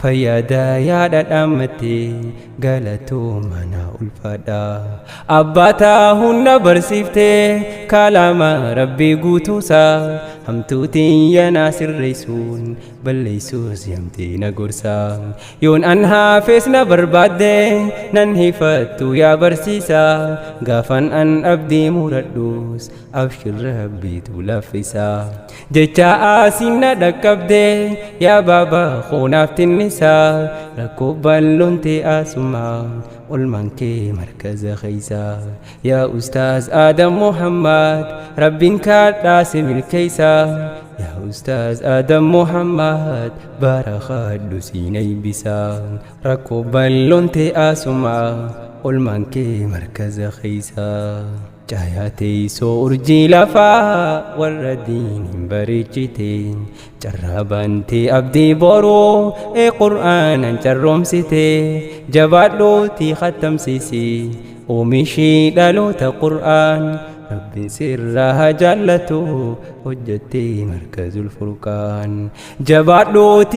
fayyada yaada dhammatti galatu mana ulfaadha abbaataa hunda barsiiftee kalama rabbii guutuusaa hamtuutiin yana sirreessuun balleessuus yamtee na gorsaa yoon an haafees na barbaadde nan hifattu yaa barsiisaa gaafan an abdii muradhuus abshir rabbiitu laffisaa jecha asiin na dhaqqabdee yaa baaba khunaaf tinnisaa rakkoo balloon ta'e asumaa olmaan kee markaza keeysaa yaa ustaaz Adam Muhammad rabbiin kadhaa si milkeeysaa yaa ustaaz Adam Muhammad barakadhu siin eebbisaa rakkoo balloon ta'e asumaa olmaan kee markaza keeysaa Jayate so urji lafa warra diinin bareechite carrabante abdii boroo qur'aanan carroomsite jabaadhooti khattamsiisi oomishii dhaloota qur'aan rabbiin sirraa jaallatu hojjatte markazul furqaan jabaadhooti